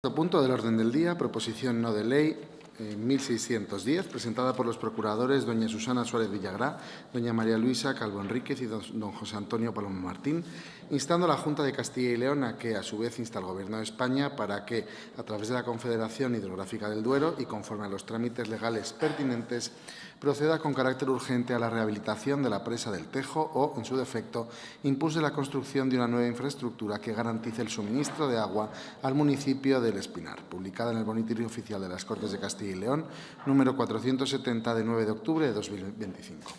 Punto del orden del día, proposición no de ley 1610, presentada por los procuradores doña Susana Suárez Villagrá, doña María Luisa Calvo Enríquez y don José Antonio Palomo Martín, instando a la Junta de Castilla y León a que, a su vez, insta al Gobierno de España para que, a través de la Confederación Hidrográfica del Duero y conforme a los trámites legales pertinentes, proceda con carácter urgente a la rehabilitación de la presa del Tejo o, en su defecto, impulse la construcción de una nueva infraestructura que garantice el suministro de agua al municipio del Espinar, publicada en el Boletín Oficial de las Cortes de Castilla y León, número 470 de 9 de octubre de 2025.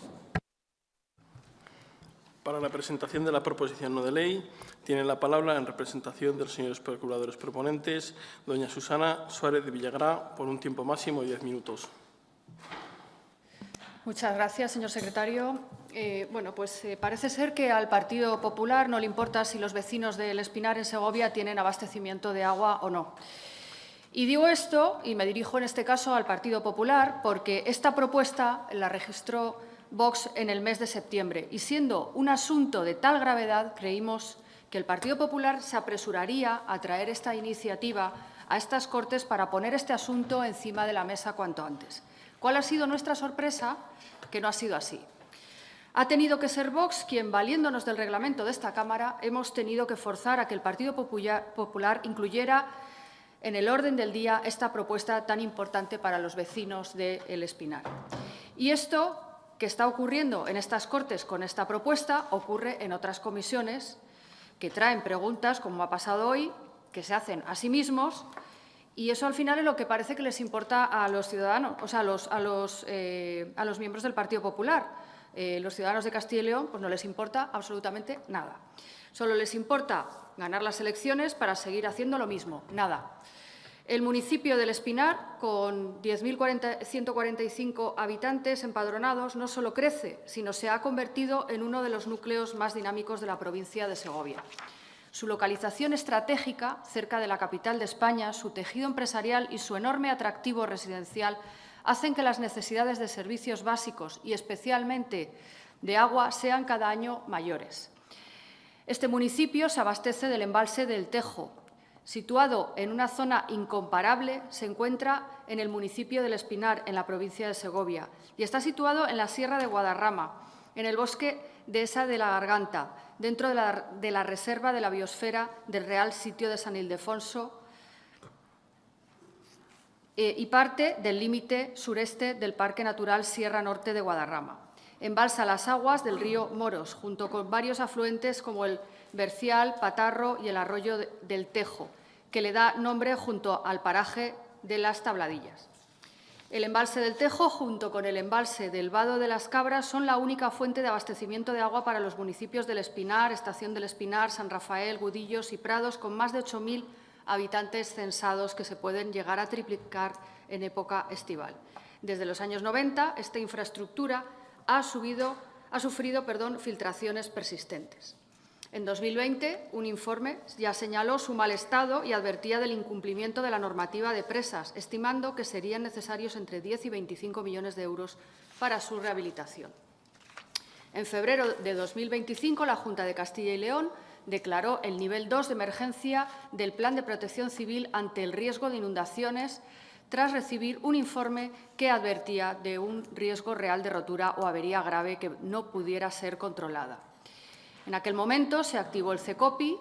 Para la presentación de la proposición no de ley, tiene la palabra, en representación de los señores procuradores proponentes, doña Susana Suárez de Villagrá, por un tiempo máximo de 10 minutos. Muchas gracias, señor secretario. Parece ser que al Partido Popular no le importa si los vecinos del Espinar en Segovia tienen abastecimiento de agua o no. Y digo esto, y me dirijo en este caso al Partido Popular, porque esta propuesta la registró Vox en el mes de septiembre y, siendo un asunto de tal gravedad, creímos que el Partido Popular se apresuraría a traer esta iniciativa a estas Cortes para poner este asunto encima de la mesa cuanto antes. ¿Cuál ha sido nuestra sorpresa? Que no ha sido así. Ha tenido que ser Vox quien, valiéndonos del reglamento de esta Cámara, hemos tenido que forzar a que el Partido Popular incluyera en el orden del día esta propuesta tan importante para los vecinos de El Espinar. Y esto que está ocurriendo en estas Cortes con esta propuesta ocurre en otras comisiones que traen preguntas, como ha pasado hoy, que se hacen a sí mismos, y eso al final es lo que parece que les importa a los ciudadanos, o sea, a los miembros del Partido Popular. Los ciudadanos de Castilla y León pues no les importa absolutamente nada. Solo les importa ganar las elecciones para seguir haciendo lo mismo, nada. El municipio del Espinar, con 10.145 habitantes empadronados, no solo crece, sino se ha convertido en uno de los núcleos más dinámicos de la provincia de Segovia. Su localización estratégica, cerca de la capital de España, su tejido empresarial y su enorme atractivo residencial hacen que las necesidades de servicios básicos y especialmente de agua sean cada año mayores. Este municipio se abastece del embalse del Tejo. Situado en una zona incomparable, se encuentra en el municipio del Espinar, en la provincia de Segovia, y está situado en la Sierra de Guadarrama, en el bosque de Esa de la Garganta, dentro de la Reserva de la Biosfera del Real Sitio de San Ildefonso y parte del límite sureste del Parque Natural Sierra Norte de Guadarrama. Embalsa las aguas del río Moros, junto con varios afluentes como el Bercial, Patarro y el arroyo del Tejo, que le da nombre junto al paraje de las Tabladillas. El embalse del Tejo, junto con el embalse del Vado de las Cabras, son la única fuente de abastecimiento de agua para los municipios del Espinar, Estación del Espinar, San Rafael, Gudillos y Prados, con más de 8.000 habitantes censados que se pueden llegar a triplicar en época estival. Desde los años 90, esta infraestructura ha sufrido filtraciones persistentes. En 2020, un informe ya señaló su mal estado y advertía del incumplimiento de la normativa de presas, estimando que serían necesarios entre 10 y 25 millones de euros para su rehabilitación. En febrero de 2025, la Junta de Castilla y León declaró el nivel 2 de emergencia del Plan de Protección Civil ante el riesgo de inundaciones, tras recibir un informe que advertía de un riesgo real de rotura o avería grave que no pudiera ser controlada. En aquel momento se activó el CECOPI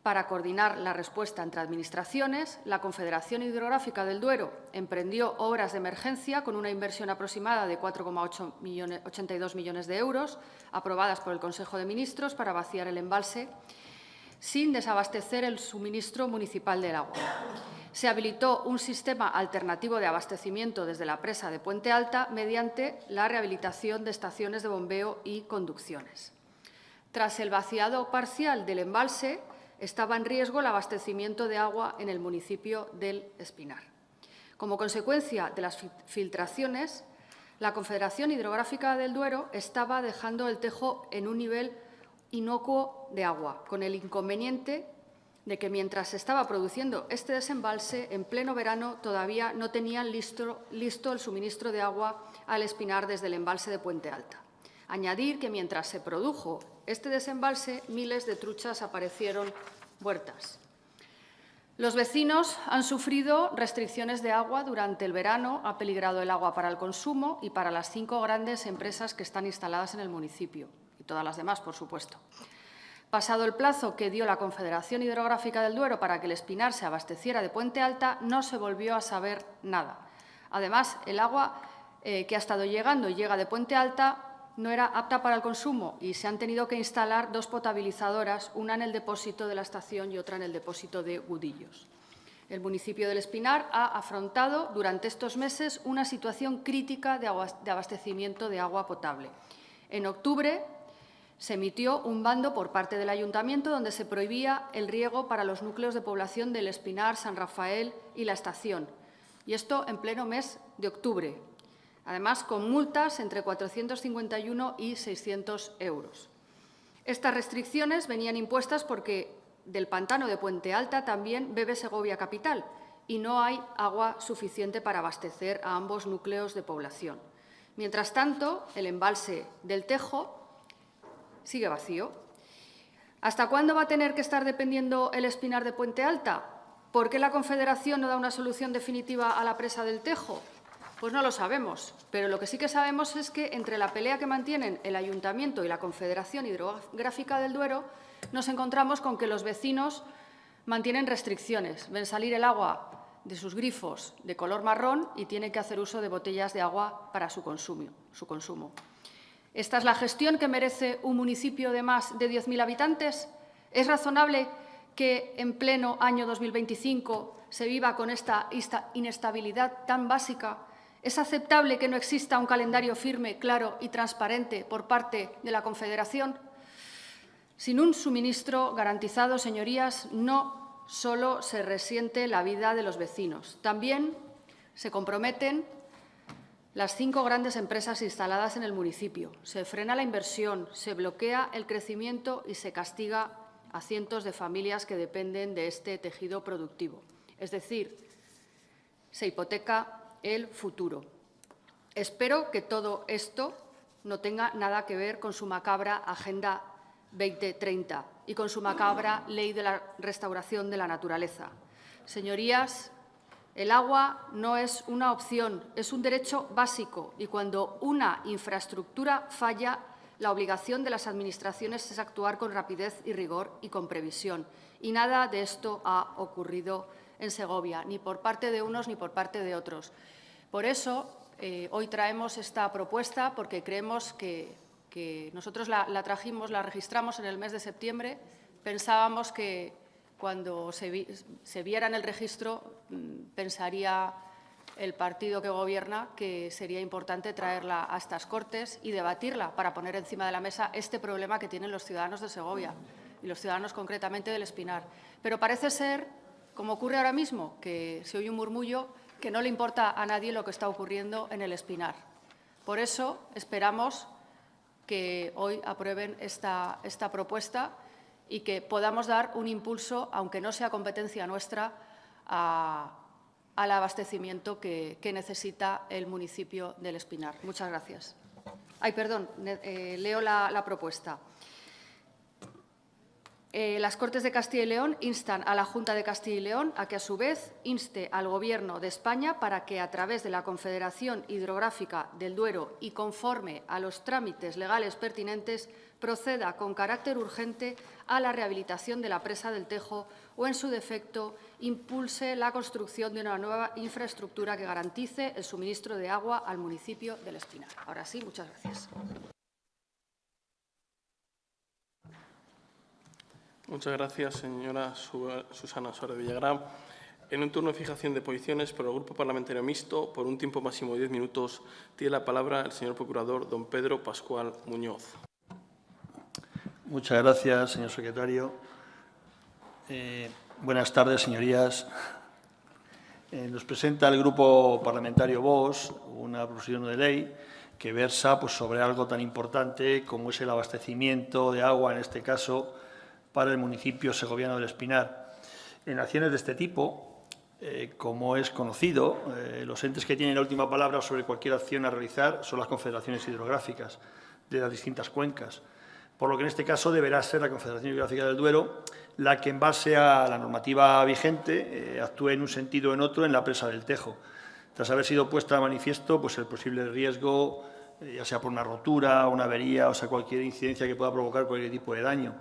para coordinar la respuesta entre administraciones. La Confederación Hidrográfica del Duero emprendió obras de emergencia con una inversión aproximada de 4,82 millones de euros, aprobadas por el Consejo de Ministros para vaciar el embalse, sin desabastecer el suministro municipal del agua. Se habilitó un sistema alternativo de abastecimiento desde la presa de Puente Alta mediante la rehabilitación de estaciones de bombeo y conducciones. Tras el vaciado parcial del embalse, estaba en riesgo el abastecimiento de agua en el municipio del Espinar. Como consecuencia de las filtraciones, la Confederación Hidrográfica del Duero estaba dejando el Tejo en un nivel inocuo de agua, con el inconveniente de que mientras se estaba produciendo este desembalse, en pleno verano todavía no tenían listo el suministro de agua al Espinar desde el embalse de Puente Alta. Añadir que mientras se produjo este desembalse, miles de truchas aparecieron muertas. Los vecinos han sufrido restricciones de agua durante el verano, ha peligrado el agua para el consumo y para las 5 grandes empresas que están instaladas en el municipio, y todas las demás, por supuesto. Pasado el plazo que dio la Confederación Hidrográfica del Duero para que el Espinar se abasteciera de Puente Alta, no se volvió a saber nada. Además, el agua que ha estado llegando y llega de Puente Alta no era apta para el consumo y se han tenido que instalar 2 potabilizadoras, una en el depósito de la estación y otra en el depósito de Gudillos. El municipio del Espinar ha afrontado durante estos meses una situación crítica de abastecimiento de agua potable. En octubre se emitió un bando por parte del Ayuntamiento donde se prohibía el riego para los núcleos de población del Espinar, San Rafael y la estación, y esto en pleno mes de octubre. Además, con multas entre 451 y 600 euros. Estas restricciones venían impuestas porque del pantano de Puente Alta también bebe Segovia capital y no hay agua suficiente para abastecer a ambos núcleos de población. Mientras tanto, el embalse del Tejo sigue vacío. ¿Hasta cuándo va a tener que estar dependiendo el Espinar de Puente Alta? ¿Por qué la Confederación no da una solución definitiva a la presa del Tejo? Pues no lo sabemos, pero lo que sí que sabemos es que entre la pelea que mantienen el Ayuntamiento y la Confederación Hidrográfica del Duero nos encontramos con que los vecinos mantienen restricciones, ven salir el agua de sus grifos de color marrón y tienen que hacer uso de botellas de agua para su consumo. ¿Esta es la gestión que merece un municipio de más de 10.000 habitantes? ¿Es razonable que en pleno año 2025 se viva con esta inestabilidad tan básica? ¿Es aceptable que no exista un calendario firme, claro y transparente por parte de la Confederación? Sin un suministro garantizado, señorías, no solo se resiente la vida de los vecinos, también se comprometen las 5 grandes empresas instaladas en el municipio. Se frena la inversión, se bloquea el crecimiento y se castiga a cientos de familias que dependen de este tejido productivo. Es decir, se hipoteca el futuro. Espero que todo esto no tenga nada que ver con su macabra Agenda 2030 y con su macabra Ley de la Restauración de la Naturaleza. Señorías, el agua no es una opción, es un derecho básico y cuando una infraestructura falla, la obligación de las administraciones es actuar con rapidez y rigor y con previsión. Y nada de esto ha ocurrido en Segovia, ni por parte de unos ni por parte de otros. Por eso, hoy traemos esta propuesta, porque creemos que nosotros la trajimos, la registramos en el mes de septiembre. Pensábamos que cuando se viera en el registro, pensaría el partido que gobierna que sería importante traerla a estas Cortes y debatirla para poner encima de la mesa este problema que tienen los ciudadanos de Segovia y los ciudadanos concretamente del Espinar. Pero parece ser, como ocurre ahora mismo, que se oye un murmullo que no le importa a nadie lo que está ocurriendo en el Espinar. Por eso esperamos que hoy aprueben esta propuesta y que podamos dar un impulso, aunque no sea competencia nuestra, al abastecimiento que necesita el municipio del Espinar. Muchas gracias. Ay, perdón, leo la propuesta. Las Cortes de Castilla y León instan a la Junta de Castilla y León a que, a su vez, inste al Gobierno de España para que, a través de la Confederación Hidrográfica del Duero y conforme a los trámites legales pertinentes, proceda con carácter urgente a la rehabilitación de la presa del Tejo o, en su defecto, impulse la construcción de una nueva infraestructura que garantice el suministro de agua al municipio del Espinar. Ahora sí, muchas gracias. Muchas gracias, señora Susana Suárez Villagrá. En un turno de fijación de posiciones por el Grupo Parlamentario Mixto, por un tiempo máximo de 10 minutos, tiene la palabra el señor procurador don Pedro Pascual Muñoz. Muchas gracias, señor secretario. Buenas tardes, señorías. Nos presenta el Grupo Parlamentario VOX una proposición de ley que versa sobre algo tan importante como es el abastecimiento de agua, en este caso, para el municipio segoviano del Espinar. En acciones de este tipo, como es conocido, los entes que tienen la última palabra sobre cualquier acción a realizar son las confederaciones hidrográficas de las distintas cuencas. por lo que en este caso deberá ser la Confederación Hidrográfica del Duero la que, en base a la normativa vigente, actúe en un sentido o en otro en la presa del Tejo, tras haber sido puesta de manifiesto pues, el posible riesgo, ya sea por una rotura, una avería, o sea, cualquier incidencia que pueda provocar cualquier tipo de daño.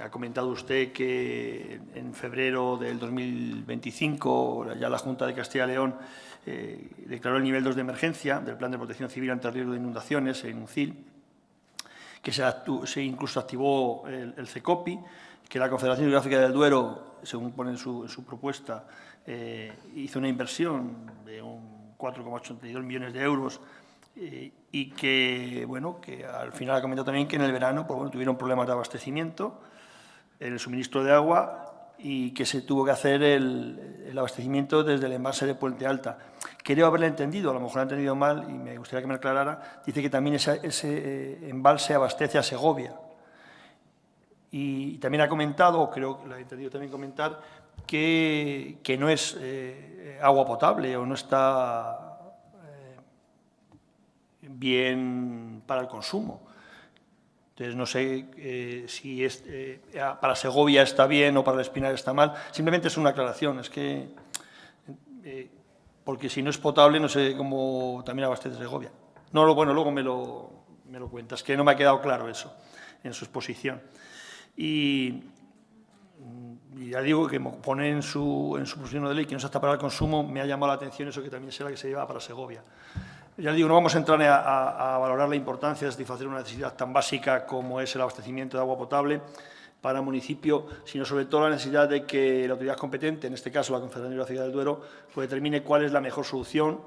Ha comentado usted que en febrero del 2025 ya la Junta de Castilla y León declaró el nivel 2 de emergencia del Plan de Protección Civil ante el riesgo de inundaciones, el UNCIL, que se incluso activó el CECOPI, que la Confederación Hidrográfica del Duero, según pone en su propuesta, hizo una inversión de 4,82 millones de euros y que, bueno, que al final ha comentado también que en el verano pues, bueno, tuvieron problemas de abastecimiento en el suministro de agua y que se tuvo que hacer el abastecimiento desde el embalse de Puente Alta. Creo haberle entendido, a lo mejor lo he entendido mal y me gustaría que me aclarara, dice que también ese embalse abastece a Segovia. Y también ha comentado, o creo que lo he entendido también comentar, que no es agua potable o no está bien para el consumo. Entonces, no sé si para Segovia está bien o para el Espinar está mal. Simplemente es una aclaración. Es que, porque si no es potable, no sé cómo también abastece Segovia. No, bueno, luego me lo cuentas, que no me ha quedado claro eso en su exposición. Y ya digo que pone en su proposición de ley que no está para el consumo, me ha llamado la atención eso que también será que se lleva para Segovia. Ya digo, no vamos a entrar a valorar la importancia de satisfacer una necesidad tan básica como es el abastecimiento de agua potable para el municipio, sino sobre todo la necesidad de que la autoridad competente, en este caso la Confederación Hidrográfica del Duero, pues determine cuál es la mejor solución,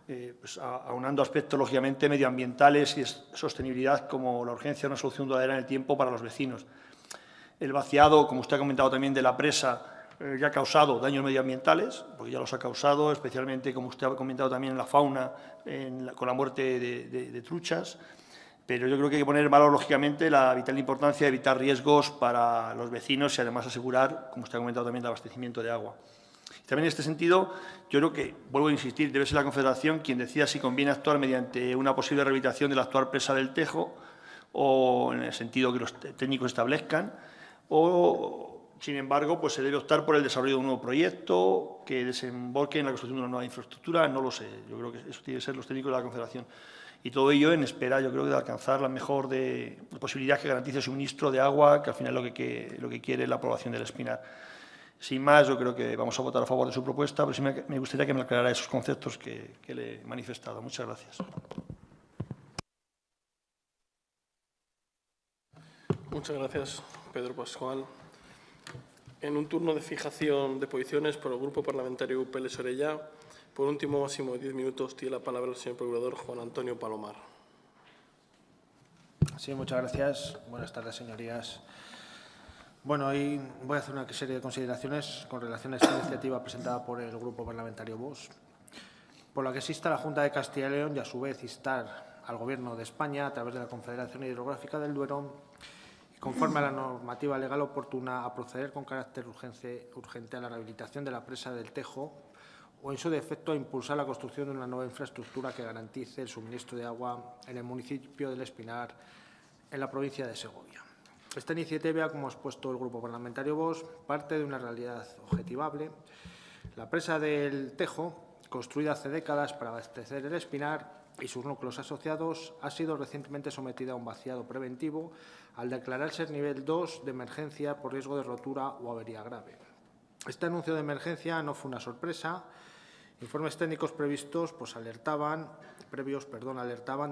pues, aunando aspectos, lógicamente, medioambientales y sostenibilidad, como la urgencia de una solución duradera en el tiempo para los vecinos. El vaciado, como usted ha comentado también, de la presa, ya ha causado daños medioambientales, porque ya los ha causado, especialmente, como usted ha comentado también, en la fauna, con la muerte de truchas. Pero yo creo que hay que poner en valor, lógicamente, la vital importancia de evitar riesgos para los vecinos y, además, asegurar, como usted ha comentado también, el abastecimiento de agua. También en este sentido, yo creo que, vuelvo a insistir, debe ser la Confederación quien decida si conviene actuar mediante una posible rehabilitación de la actual presa del Tejo, o en el sentido que los técnicos establezcan, o, sin embargo, pues se debe optar por el desarrollo de un nuevo proyecto que desemboque en la construcción de una nueva infraestructura. No lo sé, yo creo que eso tiene que ser los técnicos de la Confederación. Y todo ello en espera, yo creo, de alcanzar la mejor posibilidad que garantice el suministro de agua, que al final es lo que quiere la aprobación del Espinar. Sin más, yo creo que vamos a votar a favor de su propuesta, pero sí me gustaría que me aclarara esos conceptos que le he manifestado. Muchas gracias. Muchas gracias, Pedro Pascual. En un turno de fijación de posiciones por el Grupo Parlamentario UPL Sorella, por un tiempo máximo de 10 minutos, tiene la palabra el señor Procurador Juan Antonio Palomar. Sí, muchas gracias. Buenas tardes, señorías. Bueno, hoy voy a hacer una serie de consideraciones con relación a esta iniciativa presentada por el Grupo Parlamentario VOX, por la que se insta a la Junta de Castilla y León y, a su vez, instar al Gobierno de España, a través de la Confederación Hidrográfica del Duero, conforme a la normativa legal oportuna, a proceder con carácter urgente a la rehabilitación de la presa del Tejo o, en su defecto, a impulsar la construcción de una nueva infraestructura que garantice el suministro de agua en el municipio del Espinar, en la provincia de Segovia. Esta iniciativa, como ha expuesto el Grupo Parlamentario VOX, parte de una realidad objetivable. La presa del Tejo, construida hace décadas para abastecer el Espinar y sus núcleos asociados, ha sido recientemente sometida a un vaciado preventivo al declararse el nivel 2 de emergencia por riesgo de rotura o avería grave. Este anuncio de emergencia no fue una sorpresa. Informes técnicos alertaban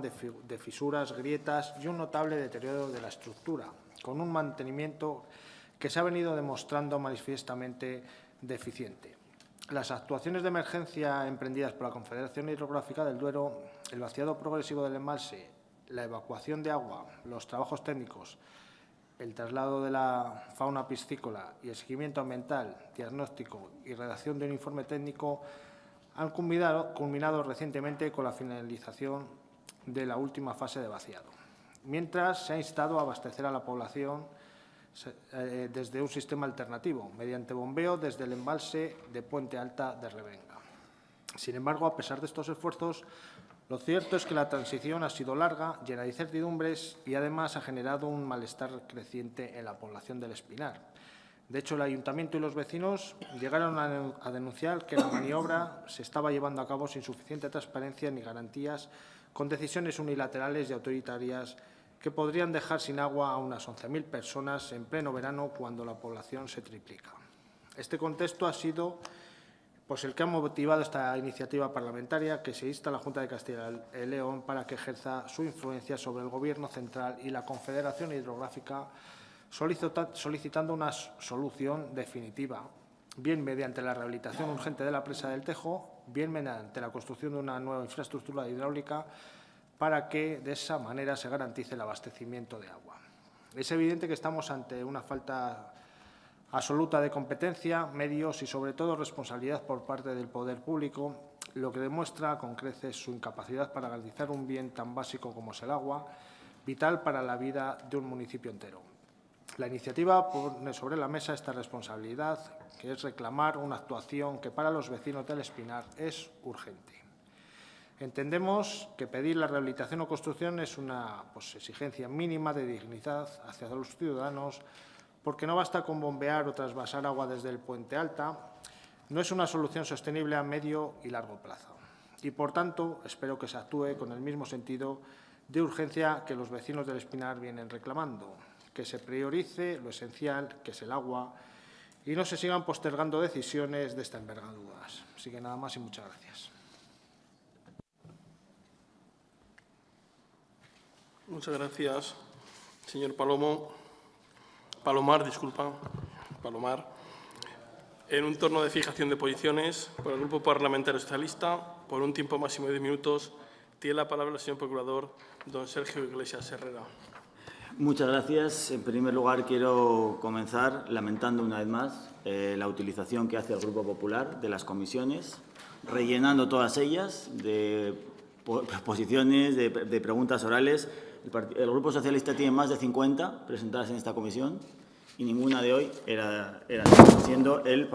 de fisuras, grietas y un notable deterioro de la estructura, con un mantenimiento que se ha venido demostrando manifiestamente deficiente. Las actuaciones de emergencia emprendidas por la Confederación Hidrográfica del Duero, el vaciado progresivo del embalse, la evacuación de agua, los trabajos técnicos, el traslado de la fauna piscícola y el seguimiento ambiental, diagnóstico y redacción de un informe técnico han culminado recientemente con la finalización de la última fase de vaciado, mientras se ha instado a abastecer a la población desde un sistema alternativo, mediante bombeo desde el embalse de Puente Alta de Revenga. Sin embargo, a pesar de estos esfuerzos, Lo cierto es que la transición ha sido larga, llena de incertidumbres y además ha generado un malestar creciente en la población del Espinar. De hecho, el Ayuntamiento y los vecinos llegaron a denunciar que la maniobra se estaba llevando a cabo sin suficiente transparencia ni garantías, con decisiones unilaterales y autoritarias que podrían dejar sin agua a unas 11.000 personas en pleno verano cuando la población se triplica. Este contexto ha sido el que ha motivado esta iniciativa parlamentaria que se insta a la Junta de Castilla y León para que ejerza su influencia sobre el Gobierno central y la Confederación Hidrográfica, solicitando una solución definitiva, bien mediante la rehabilitación urgente de la presa del Tejo, bien mediante la construcción de una nueva infraestructura hidráulica para que de esa manera se garantice el abastecimiento de agua. Es evidente que estamos ante una falta absoluta de competencia, medios y, sobre todo, responsabilidad por parte del poder público, lo que demuestra con creces su incapacidad para garantizar un bien tan básico como es el agua, vital para la vida de un municipio entero. La iniciativa pone sobre la mesa esta responsabilidad, que es reclamar una actuación que para los vecinos del Espinar es urgente. Entendemos que pedir la rehabilitación o construcción es una exigencia mínima de dignidad hacia los ciudadanos, porque no basta con bombear o trasvasar agua desde el Puente Alta, no es una solución sostenible a medio y largo plazo. Y, por tanto, espero que se actúe con el mismo sentido de urgencia que los vecinos del Espinar vienen reclamando, que se priorice lo esencial, que es el agua, y no se sigan postergando decisiones de esta envergadura. Así que nada más y muchas gracias. Muchas gracias, señor Palomar. En un turno de fijación de posiciones, por el Grupo Parlamentario Socialista, por un tiempo máximo de 10 minutos, tiene la palabra el señor Procurador, don Sergio Iglesias Herrera. Muchas gracias. En primer lugar, quiero comenzar lamentando una vez más la utilización que hace el Grupo Popular de las comisiones, rellenando todas ellas de posiciones, de preguntas orales. El Grupo Socialista tiene más de 50 presentadas en esta comisión y ninguna de hoy era siendo el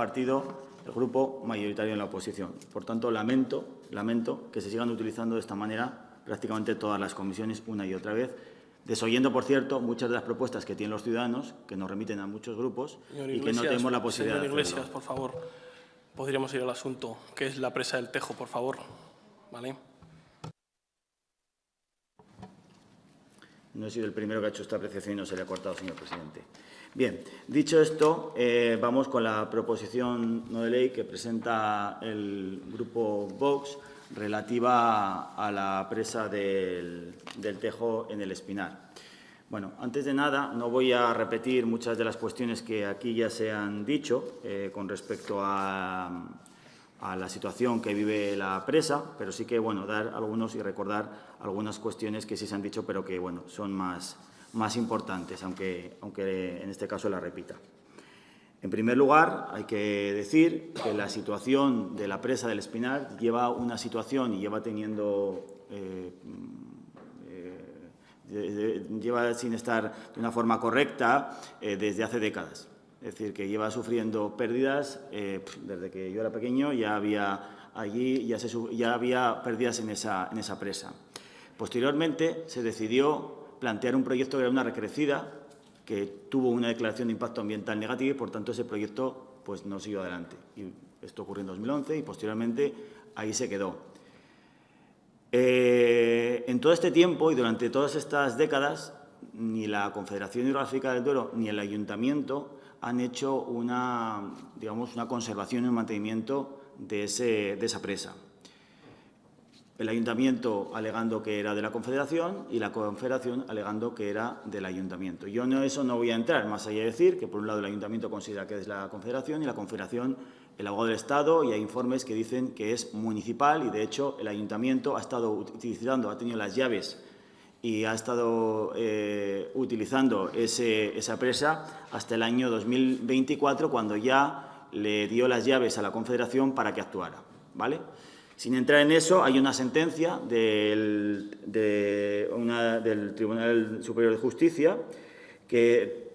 grupo mayoritario en la oposición. Por tanto, lamento que se sigan utilizando de esta manera prácticamente todas las comisiones una y otra vez, desoyendo, por cierto, muchas de las propuestas que tienen los ciudadanos, que nos remiten a muchos grupos y que no tenemos la posibilidad de hacerlo. Señor Iglesias, por favor, podríamos ir al asunto, que es la presa del Tejo, por favor. ¿Vale? No he sido el primero que ha hecho esta apreciación y no se le ha cortado, señor presidente. Bien, dicho esto, vamos con la proposición no de ley que presenta el Grupo Vox relativa a la presa del Tejo en el Espinar. Bueno, antes de nada, no voy a repetir muchas de las cuestiones que aquí ya se han dicho con respecto a la situación que vive la presa, pero sí que, dar algunos y recordar algunas cuestiones que sí se han dicho, pero que, son más importantes, aunque en este caso la repita. En primer lugar, hay que decir que la situación de la presa del Espinar lleva una situación y lleva teniendo, lleva sin estar de una forma correcta desde hace décadas. Es decir, que lleva sufriendo pérdidas desde que yo era pequeño, ya había pérdidas en esa presa. Posteriormente se decidió plantear un proyecto que era una recrecida, que tuvo una declaración de impacto ambiental negativa y, por tanto, ese proyecto no siguió adelante. Y esto ocurrió en 2011 y, posteriormente, ahí se quedó. En todo este tiempo y durante todas estas décadas, ni la Confederación Hidrográfica del Duero ni el Ayuntamiento han hecho una conservación y un mantenimiento de esa presa. El Ayuntamiento alegando que era de la Confederación y la Confederación alegando que era del Ayuntamiento. Yo eso no voy a entrar, más allá de decir que, por un lado, el Ayuntamiento considera que es la Confederación y la Confederación el abogado del Estado, y hay informes que dicen que es municipal y, de hecho, el Ayuntamiento ha estado ha tenido las llaves y ha estado utilizando esa presa hasta el año 2024, cuando ya le dio las llaves a la Confederación para que actuara, ¿vale? Sin entrar en eso, hay una sentencia del Tribunal Superior de Justicia que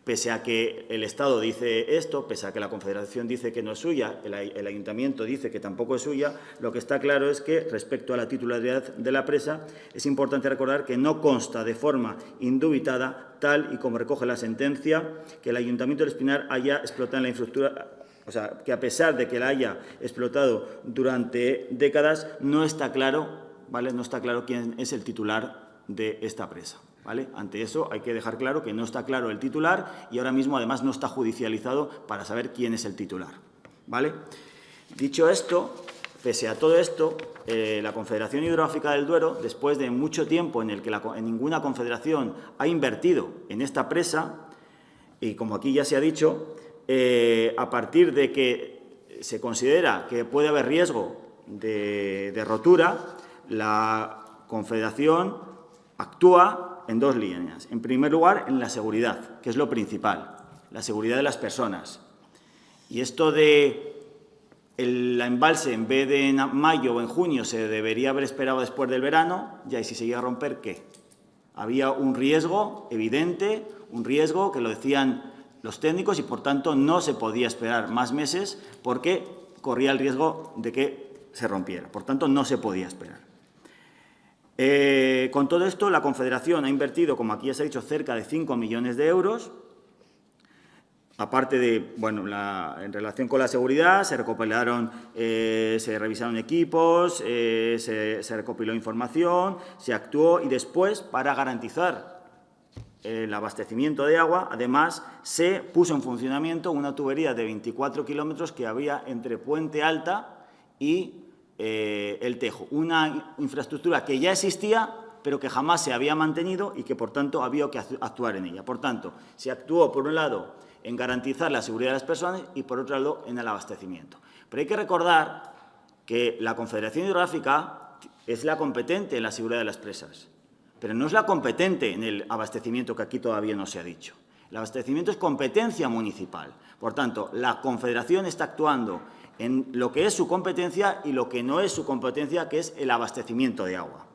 pese a que el Estado dice esto, pese a que la Confederación dice que no es suya, el Ayuntamiento dice que tampoco es suya, lo que está claro es que, respecto a la titularidad de la presa, es importante recordar que no consta de forma indubitada, tal y como recoge la sentencia, que el Ayuntamiento del Espinar haya explotado la infraestructura. O sea, que a pesar de que la haya explotado durante décadas, no está claro, ¿vale? No está claro quién es el titular de esta presa, ¿vale? Ante eso hay que dejar claro que no está claro el titular y ahora mismo, además, no está judicializado para saber quién es el titular, ¿vale? Dicho esto, pese a todo esto, la Confederación Hidrográfica del Duero, después de mucho tiempo en el que ninguna confederación ha invertido en esta presa, y como aquí ya se ha dicho, a partir de que se considera que puede haber riesgo de rotura, la Confederación actúa en dos líneas. En primer lugar, en la seguridad, que es lo principal, la seguridad de las personas. Y esto de el embalse, en vez de en mayo o en junio, se debería haber esperado después del verano, ya, y si se iba a romper, ¿qué? Había un riesgo evidente, un riesgo que lo decían los técnicos y, por tanto, no se podía esperar más meses porque corría el riesgo de que se rompiera. Por tanto, no se podía esperar. Con todo esto, la Confederación ha invertido, como aquí ya se ha dicho, cerca de 5 millones de euros. Aparte de, bueno, en relación con la seguridad, se recopilaron, se revisaron equipos, se recopiló información, se actuó y después, para garantizar el abastecimiento de agua, además, se puso en funcionamiento una tubería de 24 kilómetros que había entre Puente Alta y El Tejo. Una infraestructura que ya existía, pero que jamás se había mantenido y que, por tanto, había que actuar en ella. Por tanto, se actuó, por un lado, en garantizar la seguridad de las personas y, por otro lado, en el abastecimiento. Pero hay que recordar que la Confederación Hidrográfica es la competente en la seguridad de las presas, pero no es la competente en el abastecimiento, que aquí todavía no se ha dicho. El abastecimiento es competencia municipal. Por tanto, la Confederación está actuando en lo que es su competencia y lo que no es su competencia, que es el abastecimiento de agua,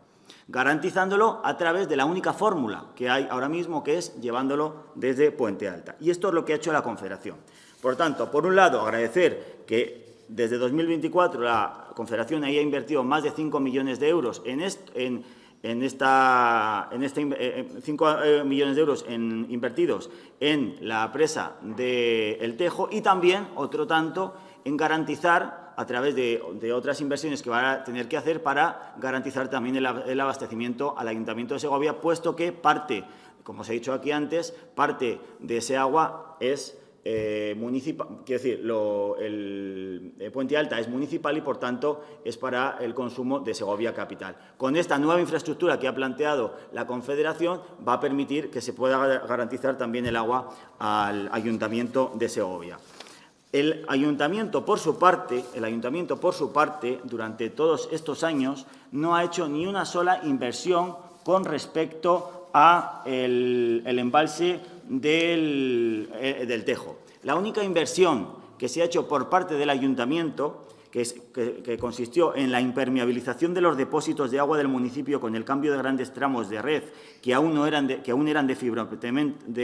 garantizándolo a través de la única fórmula que hay ahora mismo, que es llevándolo desde Puente Alta. Y esto es lo que ha hecho la Confederación. Por tanto, por un lado, agradecer que desde 2024 la Confederación haya invertido más de 5 millones de euros 5 millones de euros invertidos en la presa de El Tejo y también otro tanto en garantizar, a través de otras inversiones que van a tener que hacer para garantizar también el abastecimiento al Ayuntamiento de Segovia, puesto que parte, como se ha dicho aquí antes, parte de ese agua es municipal, quiero decir, el Puente Alta es municipal y, por tanto, es para el consumo de Segovia capital. Con esta nueva infraestructura que ha planteado la Confederación, va a permitir que se pueda garantizar también el agua al Ayuntamiento de Segovia. El Ayuntamiento, por su parte, durante todos estos años, no ha hecho ni una sola inversión con respecto a el embalse del Tejo. La única inversión que se ha hecho por parte del Ayuntamiento, que consistió en la impermeabilización de los depósitos de agua del municipio con el cambio de grandes tramos de red que aún eran de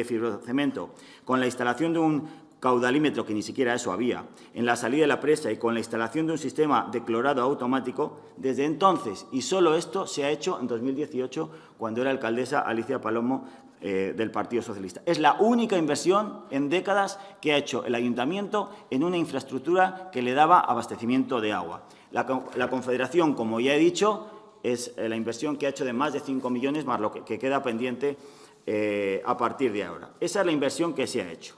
fibrocemento, con la instalación de un caudalímetro, que ni siquiera eso había, en la salida de la presa y con la instalación de un sistema de clorado automático, desde entonces, y solo esto se ha hecho en 2018, cuando era alcaldesa Alicia Palomo del Partido Socialista. Es la única inversión en décadas que ha hecho el Ayuntamiento en una infraestructura que le daba abastecimiento de agua. La Confederación, como ya he dicho, es la inversión que ha hecho de más de 5 millones, más lo que queda pendiente a partir de ahora. Esa es la inversión que se ha hecho.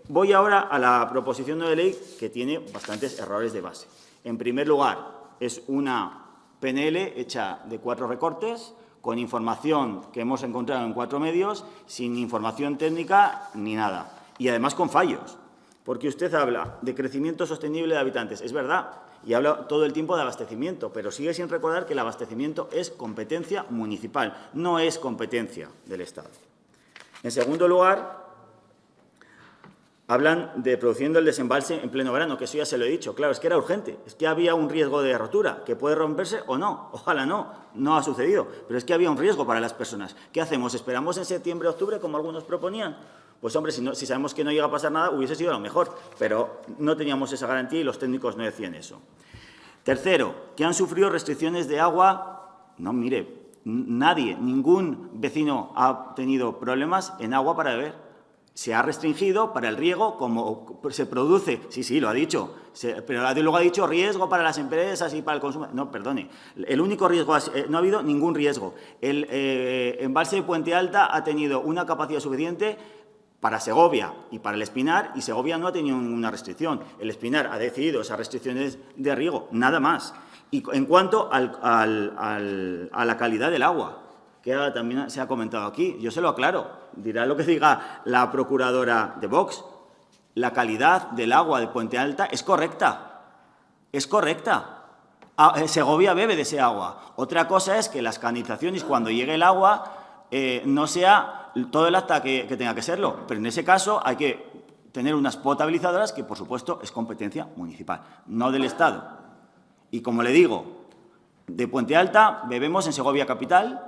Voy ahora a la proposición no de ley, que tiene bastantes errores de base. En primer lugar, es una PNL hecha de 4 recortes, con información que hemos encontrado en 4 medios, sin información técnica ni nada. Y además con fallos, porque usted habla de crecimiento sostenible de habitantes. Es verdad, y habla todo el tiempo de abastecimiento, pero sigue sin recordar que el abastecimiento es competencia municipal, no es competencia del Estado. En segundo lugar, hablan de produciendo el desembalse en pleno verano, que eso ya se lo he dicho. Claro, es que era urgente, es que había un riesgo de rotura, que puede romperse o no. Ojalá no ha sucedido, pero es que había un riesgo para las personas. ¿Qué hacemos? ¿Esperamos en septiembre, octubre, como algunos proponían? Pues hombre, si sabemos que no llega a pasar nada, hubiese sido lo mejor, pero no teníamos esa garantía y los técnicos no decían eso. Tercero, que han sufrido restricciones de agua. No, mire, nadie, ningún vecino ha tenido problemas en agua para beber. Se ha restringido para el riego, como se produce, sí, lo ha dicho, pero luego ha dicho riesgo para las empresas y para el consumo. No, perdone, el único riesgo, no ha habido ningún riesgo. El embalse de Puente Alta ha tenido una capacidad suficiente para Segovia y para el Espinar, y Segovia no ha tenido ninguna restricción. El Espinar ha decidido esas restricciones de riego, nada más. Y en cuanto a la calidad del agua, que también se ha comentado aquí, yo se lo aclaro. Dirá lo que diga la procuradora de Vox. La calidad del agua de Puente Alta es correcta. Es correcta. Segovia bebe de ese agua. Otra cosa es que las canalizaciones, cuando llegue el agua, no sea todo el acta que tenga que serlo. Pero en ese caso hay que tener unas potabilizadoras que, por supuesto, es competencia municipal, no del Estado. Y como le digo, de Puente Alta bebemos en Segovia capital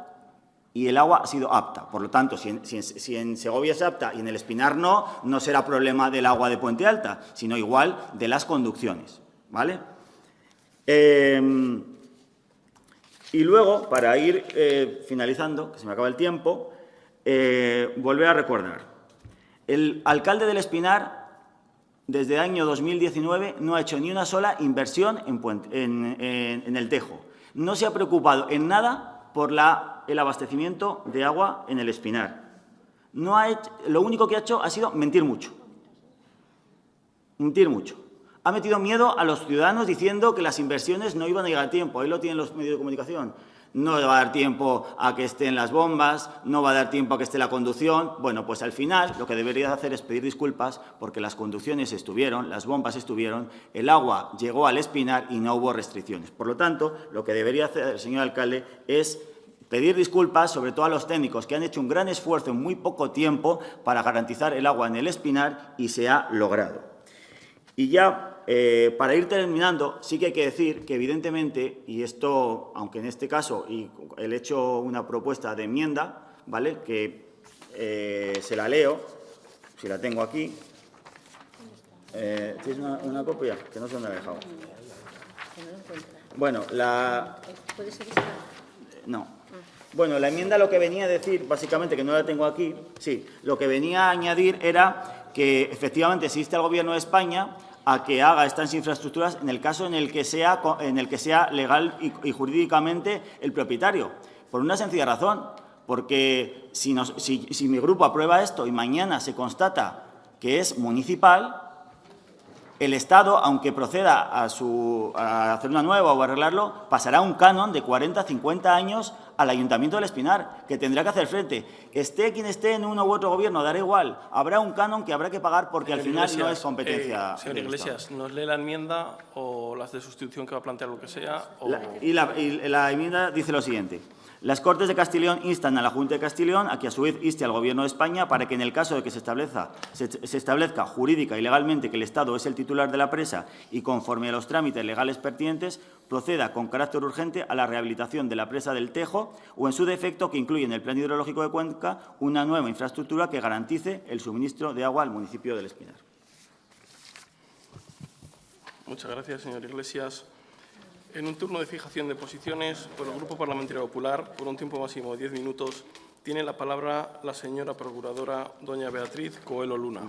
y el agua ha sido apta. Por lo tanto, si en Segovia es apta y en el Espinar no será problema del agua de Puente Alta, sino igual de las conducciones, ¿vale? Y luego, para ir finalizando, que se me acaba el tiempo, volver a recordar. El alcalde del Espinar, desde el año 2019, no ha hecho ni una sola inversión en el Tejo. No se ha preocupado en nada por el abastecimiento de agua en el Espinar. Lo único que ha hecho ha sido mentir mucho. Mentir mucho. Ha metido miedo a los ciudadanos diciendo que las inversiones no iban a llegar a tiempo. Ahí lo tienen los medios de comunicación. No va a dar tiempo a que estén las bombas, no va a dar tiempo a que esté la conducción. Bueno, pues al final lo que debería hacer es pedir disculpas porque las conducciones estuvieron, las bombas estuvieron, el agua llegó al Espinar y no hubo restricciones. Por lo tanto, lo que debería hacer el señor alcalde es pedir disculpas, sobre todo a los técnicos, que han hecho un gran esfuerzo en muy poco tiempo para garantizar el agua en el Espinar y se ha logrado. Y ya, para ir terminando, sí que hay que decir que, evidentemente, y esto, aunque en este caso he hecho una propuesta de enmienda, ¿vale?, que se la leo, si la tengo aquí. ¿Tienes una copia? Que no sé dónde la he dejado. Bueno, ¿Puede ser esta? No. Bueno, la enmienda lo que venía a decir, básicamente, que no la tengo aquí, sí, lo que venía a añadir era que, efectivamente, existe el Gobierno de España a que haga estas infraestructuras en el caso en el que sea legal y jurídicamente el propietario. Por una sencilla razón, porque si mi grupo aprueba esto y mañana se constata que es municipal, el Estado, aunque proceda a hacer una nueva o a arreglarlo, pasará un canon de 40, 50 años al Ayuntamiento del Espinar, que tendrá que hacer frente. Esté quien esté en uno u otro gobierno, dará igual. Habrá un canon que habrá que pagar porque al final no es competencia. Señor Iglesias, ¿nos lee la enmienda o las de sustitución que va a plantear lo que sea? La enmienda dice lo siguiente. Las Cortes de Castilla y León instan a la Junta de Castilla y León a que, a su vez, inste al Gobierno de España para que, en el caso de que se establezca jurídica y legalmente que el Estado es el titular de la presa y, conforme a los trámites legales pertinentes, proceda con carácter urgente a la rehabilitación de la presa del Tejo o, en su defecto, que incluya en el Plan Hidrológico de Cuenca una nueva infraestructura que garantice el suministro de agua al municipio del Espinar. Muchas gracias, señor Iglesias. En un turno de fijación de posiciones, por el Grupo Parlamentario Popular, por un tiempo máximo de 10 minutos, tiene la palabra la señora procuradora doña Beatriz Coelho Luna.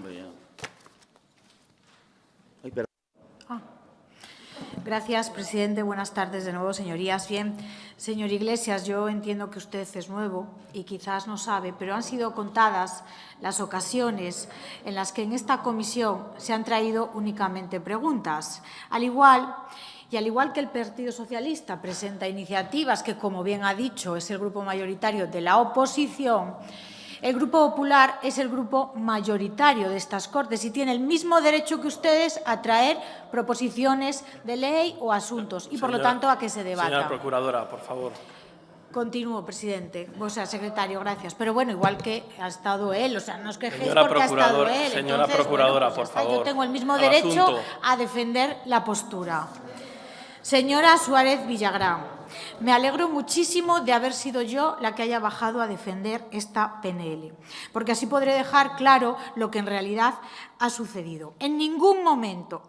Gracias, presidente. Buenas tardes de nuevo, señorías. Bien, señor Iglesias, yo entiendo que usted es nuevo y quizás no sabe, pero han sido contadas las ocasiones en las que en esta comisión se han traído únicamente preguntas. Al igual que el Partido Socialista presenta iniciativas que, como bien ha dicho, es el grupo mayoritario de la oposición, el Grupo Popular es el grupo mayoritario de estas Cortes y tiene el mismo derecho que ustedes a traer proposiciones de ley o asuntos y, por lo tanto, a que se debata. Señora procuradora, por favor. Continúo, presidente. O sea, secretario, gracias. Pero bueno, igual que ha estado él, o sea, no os quejéis Señora porque ha estado él. Señora Entonces, procuradora, bueno, pues por favor. yo tengo el mismo Al derecho asunto. a defender la postura. Señora Suárez Villagrán, me alegro muchísimo de haber sido yo la que haya bajado a defender esta PNL, porque así podré dejar claro lo que en realidad ha sucedido. En ningún momento,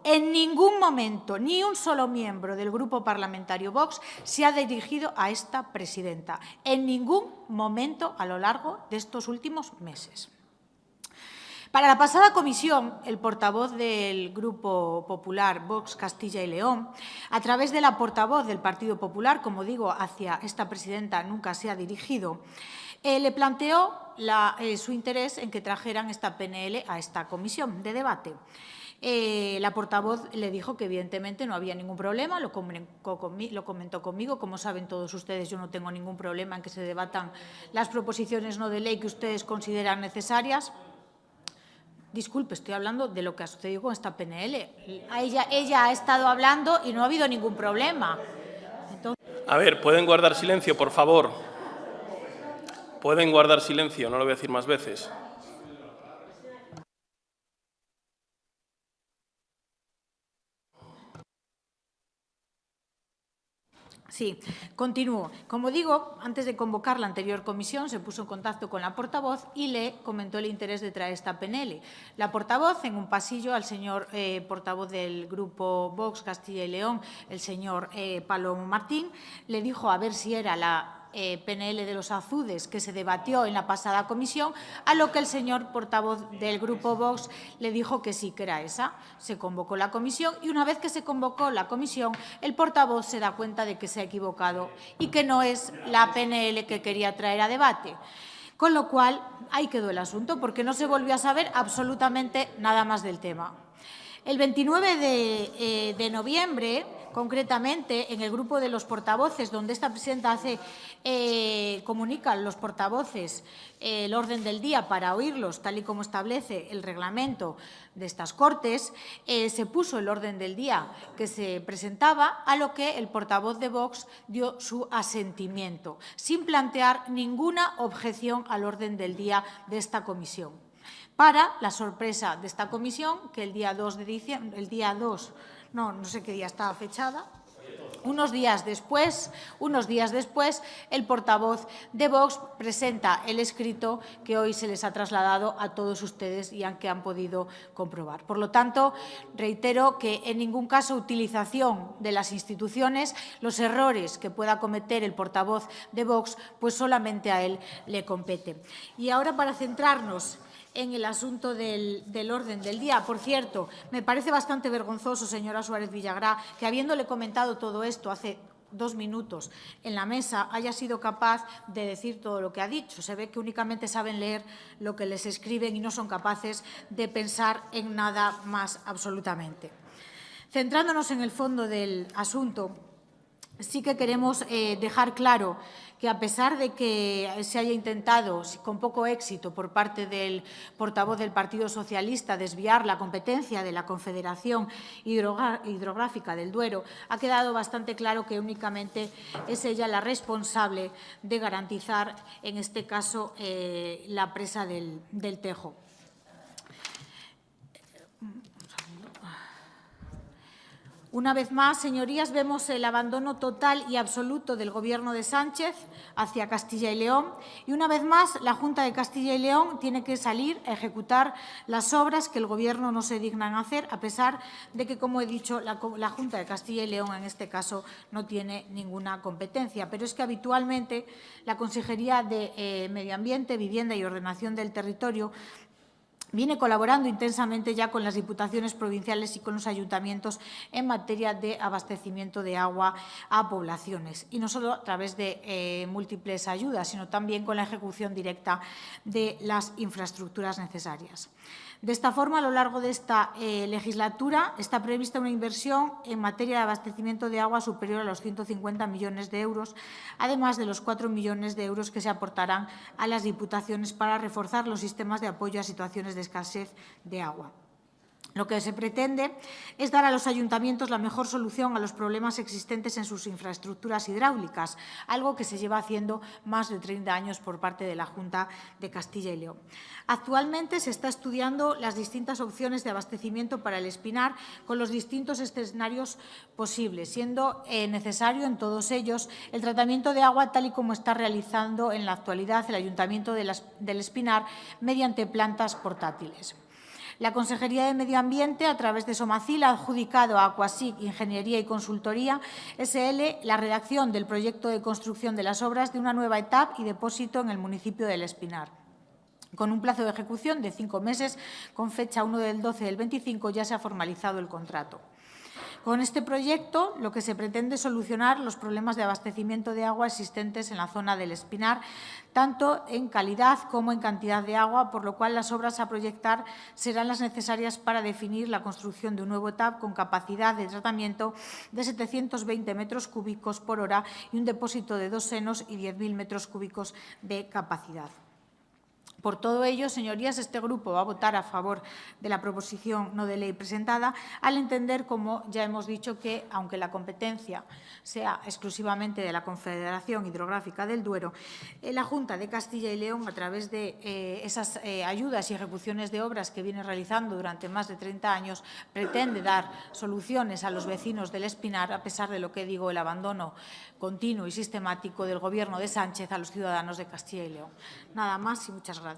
ni un solo miembro del Grupo Parlamentario Vox se ha dirigido a esta presidenta. En ningún momento a lo largo de estos últimos meses. Para la pasada comisión, el portavoz del Grupo Popular, Vox Castilla y León, a través de la portavoz del Partido Popular, como digo, hacia esta presidenta nunca se ha dirigido, le planteó su interés en que trajeran esta PNL a esta comisión de debate. La portavoz le dijo que evidentemente no había ningún problema, lo comentó conmigo. Como saben todos ustedes, yo no tengo ningún problema en que se debatan las proposiciones no de ley que ustedes consideran necesarias. Disculpe, estoy hablando de lo que ha sucedido con esta PNL. Ella ha estado hablando y no ha habido ningún problema. A ver, ¿pueden guardar silencio, por favor? Pueden guardar silencio, no lo voy a decir más veces. Sí, continúo. Como digo, antes de convocar la anterior comisión, se puso en contacto con la portavoz y le comentó el interés de traer esta PNL. La portavoz, en un pasillo, al señor portavoz del Grupo Vox Castilla y León, el señor Palomo Martín, le dijo a ver si era la PNL de los azudes que se debatió en la pasada comisión, a lo que el señor portavoz del Grupo Vox le dijo que sí, que era esa. Se convocó la comisión y una vez que se convocó la comisión, el portavoz se da cuenta de que se ha equivocado y que no es la PNL que quería traer a debate. Con lo cual, ahí quedó el asunto, porque no se volvió a saber absolutamente nada más del tema. El 29 de noviembre, concretamente, en el grupo de los portavoces, donde esta presidenta comunica a los portavoces el orden del día para oírlos, tal y como establece el reglamento de estas Cortes, se puso el orden del día que se presentaba, a lo que el portavoz de Vox dio su asentimiento, sin plantear ninguna objeción al orden del día de esta comisión. Para la sorpresa de esta comisión, que el día 2 de diciembre, no sé qué día estaba fechada, unos días después, el portavoz de Vox presenta el escrito que hoy se les ha trasladado a todos ustedes y que han podido comprobar. Por lo tanto, reitero que en ningún caso utilización de las instituciones, los errores que pueda cometer el portavoz de Vox, pues solamente a él le compete. Y ahora, para centrarnos en el asunto del orden del día. Por cierto, me parece bastante vergonzoso, señora Suárez Villagrán, que habiéndole comentado todo esto hace 2 minutos en la mesa, haya sido capaz de decir todo lo que ha dicho. Se ve que únicamente saben leer lo que les escriben y no son capaces de pensar en nada más absolutamente. Centrándonos en el fondo del asunto, sí que queremos dejar claro que, a pesar de que se haya intentado, con poco éxito, por parte del portavoz del Partido Socialista, desviar la competencia de la Confederación Hidrográfica del Duero, ha quedado bastante claro que únicamente es ella la responsable de garantizar, en este caso, la presa del Tejo. Una vez más, señorías, vemos el abandono total y absoluto del Gobierno de Sánchez hacia Castilla y León. Y una vez más, la Junta de Castilla y León tiene que salir a ejecutar las obras que el Gobierno no se digna en hacer, a pesar de que, como he dicho, la Junta de Castilla y León en este caso no tiene ninguna competencia. Pero es que habitualmente la Consejería de Medio Ambiente, Vivienda y Ordenación del Territorio viene colaborando intensamente ya con las diputaciones provinciales y con los ayuntamientos en materia de abastecimiento de agua a poblaciones. Y no solo a través de múltiples ayudas, sino también con la ejecución directa de las infraestructuras necesarias. De esta forma, a lo largo de esta legislatura, está prevista una inversión en materia de abastecimiento de agua superior a los 150 millones de euros, además de los 4 millones de euros que se aportarán a las diputaciones para reforzar los sistemas de apoyo a situaciones de escasez de agua. Lo que se pretende es dar a los ayuntamientos la mejor solución a los problemas existentes en sus infraestructuras hidráulicas, algo que se lleva haciendo más de 30 años por parte de la Junta de Castilla y León. Actualmente se está estudiando las distintas opciones de abastecimiento para el Espinar con los distintos escenarios posibles, siendo necesario en todos ellos el tratamiento de agua tal y como está realizando en la actualidad el Ayuntamiento del Espinar mediante plantas portátiles. La Consejería de Medio Ambiente, a través de Somacil, ha adjudicado a Aquasic Ingeniería y Consultoría SL la redacción del proyecto de construcción de las obras de una nueva etapa y depósito en el municipio del Espinar. Con un plazo de ejecución de 5 meses, con fecha 1 del 12 del 25, ya se ha formalizado el contrato. Con este proyecto, lo que se pretende es solucionar los problemas de abastecimiento de agua existentes en la zona del Espinar, tanto en calidad como en cantidad de agua, por lo cual las obras a proyectar serán las necesarias para definir la construcción de un nuevo TAP con capacidad de tratamiento de 720 metros cúbicos por hora y un depósito de 2 senos y 10.000 metros cúbicos de capacidad. Por todo ello, señorías, este grupo va a votar a favor de la proposición no de ley presentada, al entender, como ya hemos dicho, que, aunque la competencia sea exclusivamente de la Confederación Hidrográfica del Duero, la Junta de Castilla y León, a través de esas ayudas y ejecuciones de obras que viene realizando durante más de 30 años, pretende dar soluciones a los vecinos del Espinar, a pesar de lo que digo, el abandono continuo y sistemático del Gobierno de Sánchez a los ciudadanos de Castilla y León. Nada más y muchas gracias.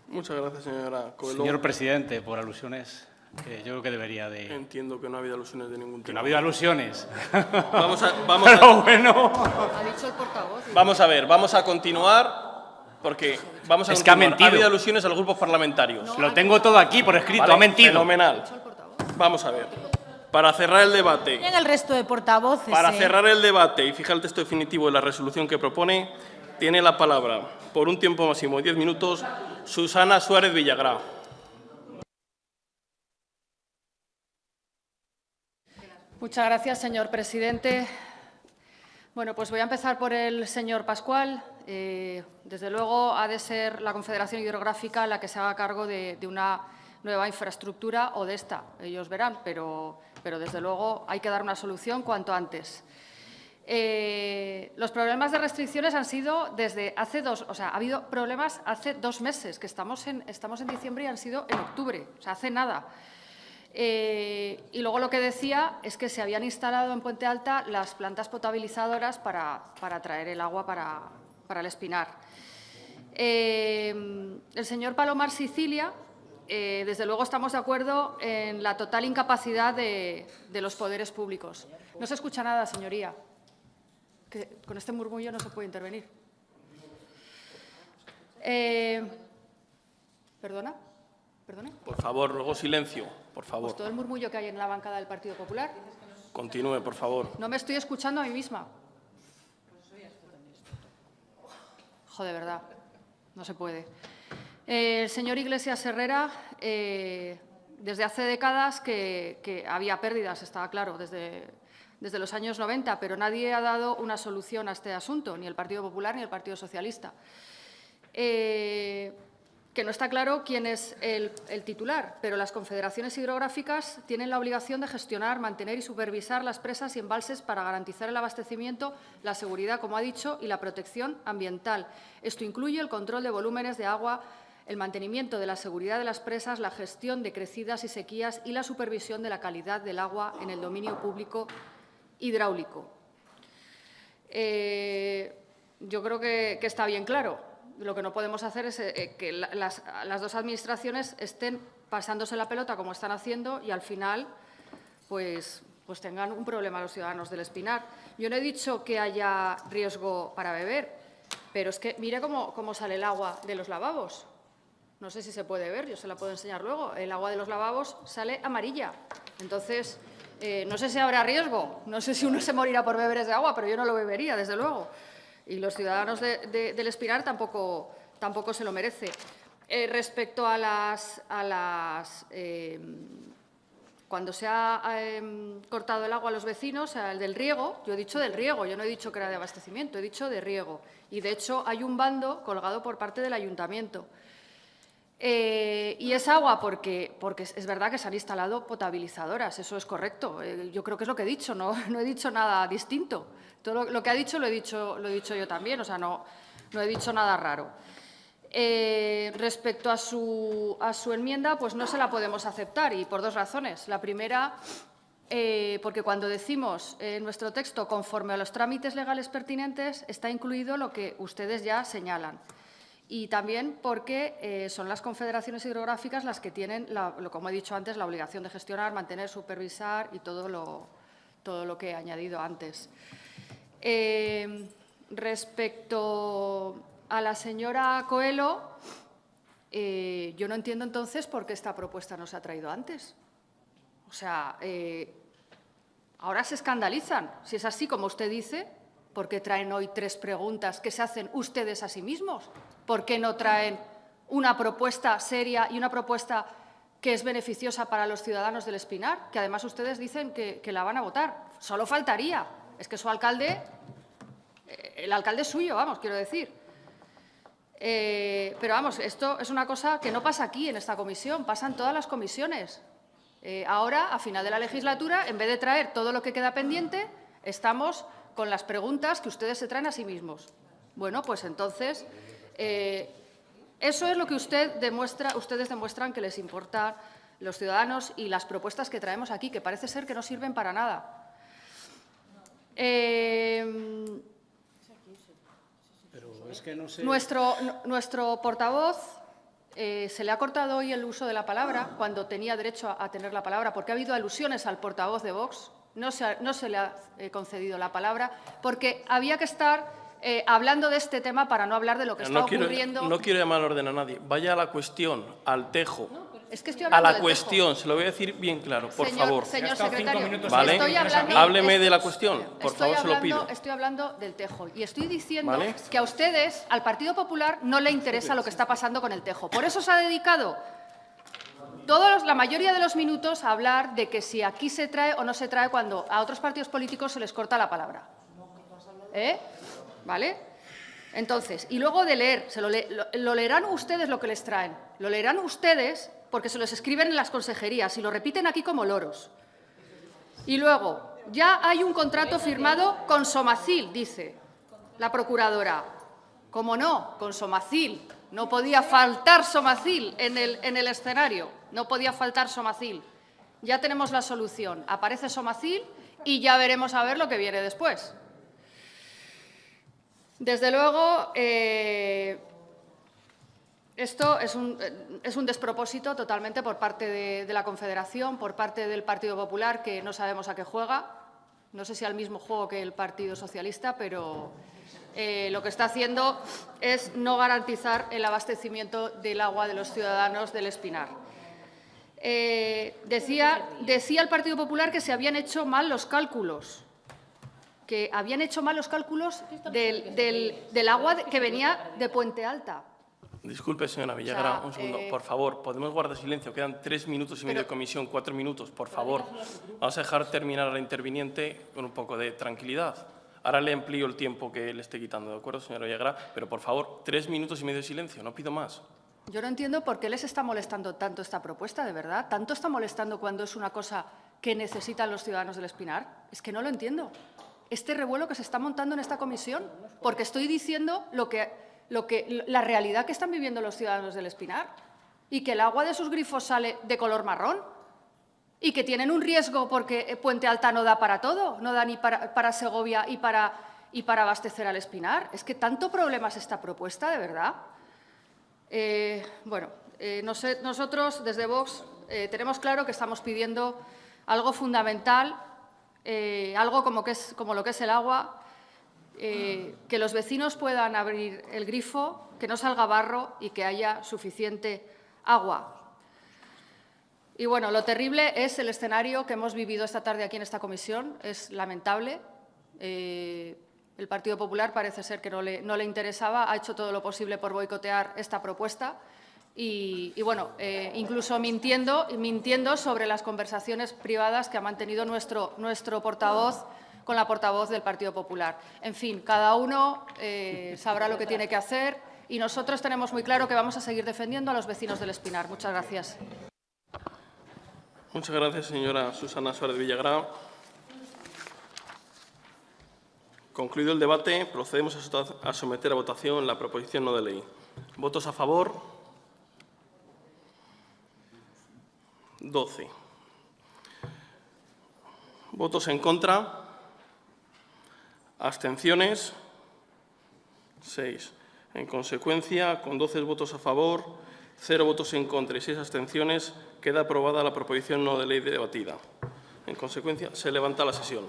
Muchas gracias, señora Coelho. Señor presidente, por alusiones, yo creo que debería de... Entiendo que no ha habido alusiones de ningún tipo. Que no ha habido alusiones. Pero bueno. Ha dicho el portavoz. Vamos a ver, vamos a continuar, porque vamos a Es que ha continuar. mentido. Ha habido alusiones a los grupos parlamentarios. Lo tengo todo aquí por escrito, Vale, ha mentido. Fenomenal. Vamos a ver. Para cerrar el debate. En el resto de portavoces. Para cerrar el debate y fijar el texto definitivo de la resolución que propone, tiene la palabra, por un tiempo máximo de 10 minutos, Susana Suárez Villagrá. Muchas gracias, señor presidente. Bueno, pues voy a empezar por el señor Pascual. Desde luego, ha de ser la Confederación Hidrográfica la que se haga cargo de una nueva infraestructura o de esta. Ellos verán, pero desde luego hay que dar una solución cuanto antes. Los problemas de restricciones han sido desde hace ha habido problemas hace 2 meses, que estamos en diciembre y han sido en octubre, o sea, hace nada. Y luego lo que decía es que se habían instalado en Puente Alta las plantas potabilizadoras para traer el agua para el Espinar. El señor Palomar Sicilia, desde luego estamos de acuerdo en la total incapacidad de los poderes públicos. No se escucha nada, señoría. Que con este murmullo no se puede intervenir. ¿Perdona? ¿Perdone? Por favor, ruego silencio, por favor. Pues todo el murmullo que hay en la bancada del Partido Popular. Continúe, por favor. No me estoy escuchando a mí misma. Joder, de verdad, no se puede. El señor Iglesias Herrera, desde hace décadas que había pérdidas, estaba claro, desde los años 90, pero nadie ha dado una solución a este asunto, ni el Partido Popular ni el Partido Socialista. Que no está claro quién es el titular, pero las confederaciones hidrográficas tienen la obligación de gestionar, mantener y supervisar las presas y embalses para garantizar el abastecimiento, la seguridad, como ha dicho, y la protección ambiental. Esto incluye el control de volúmenes de agua, el mantenimiento de la seguridad de las presas, la gestión de crecidas y sequías y la supervisión de la calidad del agua en el dominio público hidráulico. Yo creo que está bien claro. Lo que no podemos hacer es que las dos administraciones estén pasándose la pelota como están haciendo y al final pues tengan un problema los ciudadanos del Espinar. Yo no he dicho que haya riesgo para beber, pero es que mire cómo sale el agua de los lavabos. No sé si se puede ver, yo se la puedo enseñar luego. El agua de los lavabos sale amarilla. Entonces, no sé si habrá riesgo, no sé si uno se morirá por beber ese agua, pero yo no lo bebería, desde luego. Y los ciudadanos del Espinar tampoco se lo merece. Respecto a cuando se ha cortado el agua a los vecinos, el del riego, yo he dicho del riego, yo no he dicho que era de abastecimiento, he dicho de riego. Y, de hecho, hay un bando colgado por parte del ayuntamiento. Y es agua porque es verdad que se han instalado potabilizadoras, eso es correcto. Yo creo que es lo que he dicho, no he dicho nada distinto. Todo lo que ha dicho lo he dicho yo también, o sea, no he dicho nada raro. Respecto a su enmienda, pues no se la podemos aceptar y por dos razones. La primera, porque cuando decimos en nuestro texto conforme a los trámites legales pertinentes, está incluido lo que ustedes ya señalan. Y también porque son las confederaciones hidrográficas las que tienen, como he dicho antes, la obligación de gestionar, mantener, supervisar y todo lo que he añadido antes. Respecto a la señora Coelho, yo no entiendo entonces por qué esta propuesta no se ha traído antes. O sea, ahora se escandalizan. Si es así como usted dice, ¿por qué traen hoy 3 preguntas que se hacen ustedes a sí mismos? ¿Por qué no traen una propuesta seria y una propuesta que es beneficiosa para los ciudadanos del Espinar? Que además ustedes dicen que la van a votar. Solo faltaría. Es que su alcalde, el alcalde es suyo, vamos, quiero decir. Pero vamos, esto es una cosa que no pasa aquí en esta comisión, pasa en todas las comisiones. Ahora, a final de la legislatura, en vez de traer todo lo que queda pendiente, estamos con las preguntas que ustedes se traen a sí mismos. Bueno, pues entonces, eso es lo que ustedes demuestran que les importa los ciudadanos y las propuestas que traemos aquí, que parece ser que no sirven para nada. Pero es que no sé... Nuestro portavoz se le ha cortado hoy el uso de la palabra cuando tenía derecho a tener la palabra, porque ha habido alusiones al portavoz de Vox. No se le ha concedido la palabra porque había que estar hablando de este tema para no hablar de lo que está ocurriendo. No quiero llamar al orden a nadie. Vaya a la cuestión, al tejo. Es que estoy hablando a la del cuestión, tejo. se lo voy a decir bien claro, por favor. Señor secretario, ¿Vale? estoy hablando, Hábleme de la cuestión, por favor, se lo pido. Estoy hablando del tejo y estoy diciendo ¿Vale? que a ustedes, al Partido Popular, no le interesa lo que está pasando con el tejo. Por eso se ha dedicado la mayoría de los minutos a hablar de que si aquí se trae o no se trae cuando a otros partidos políticos se les corta la palabra. ¿Vale? Entonces, y luego de leer, lo leerán ustedes lo que les traen. Lo leerán ustedes porque se los escriben en las consejerías y lo repiten aquí como loros. Y luego, ya hay un contrato firmado con Somacil, dice la procuradora. ¿Cómo no? Con Somacil. No podía faltar Somacil en el escenario. No podía faltar Somacil. Ya tenemos la solución. Aparece Somacil y ya veremos a ver lo que viene después. Desde luego, esto es un despropósito totalmente por parte de la Confederación, por parte del Partido Popular, que no sabemos a qué juega. No sé si al mismo juego que el Partido Socialista, pero lo que está haciendo es no garantizar el abastecimiento del agua de los ciudadanos del Espinar. Decía el Partido Popular que se habían hecho mal los cálculos. Que habían hecho mal los cálculos del agua que venía de Puente Alta. Disculpe, señora Villagrán, un segundo. Por favor, ¿podemos guardar silencio? Quedan 3 minutos y medio de comisión, 4 minutos, por favor. Vamos a dejar terminar a la interviniente con un poco de tranquilidad. Ahora le amplío el tiempo que le esté quitando, ¿de acuerdo, señora Villagrán? Pero, por favor, 3 minutos y medio de silencio, no pido más. Yo no entiendo por qué les está molestando tanto esta propuesta, de verdad. ¿Tanto está molestando cuando es una cosa que necesitan los ciudadanos del Espinar? Es que no lo entiendo. Este revuelo que se está montando en esta comisión, porque estoy diciendo la realidad que están viviendo los ciudadanos del Espinar y que el agua de sus grifos sale de color marrón y que tienen un riesgo porque Puente Alta no da para todo, no da ni para Segovia y para abastecer al Espinar. Es que tanto problema es esta propuesta, de verdad. Nosotros desde Vox tenemos claro que estamos pidiendo algo fundamental, algo como lo que es el agua, que los vecinos puedan abrir el grifo, que no salga barro y que haya suficiente agua. Y bueno, lo terrible es el escenario que hemos vivido esta tarde aquí en esta comisión. Es lamentable. El Partido Popular parece ser que no le interesaba, ha hecho todo lo posible por boicotear esta propuesta y bueno, incluso mintiendo sobre las conversaciones privadas que ha mantenido nuestro portavoz con la portavoz del Partido Popular. En fin, cada uno sabrá lo que tiene que hacer y nosotros tenemos muy claro que vamos a seguir defendiendo a los vecinos del Espinar. Muchas gracias. Muchas gracias, señora Susana Suárez Villagrán. Concluido el debate, procedemos a someter a votación la proposición no de ley. ¿Votos a favor? 12. ¿Votos en contra? ¿Abstenciones? 6. En consecuencia, con 12 votos a favor, 0 votos en contra y 6 abstenciones, queda aprobada la proposición no de ley debatida. En consecuencia, se levanta la sesión.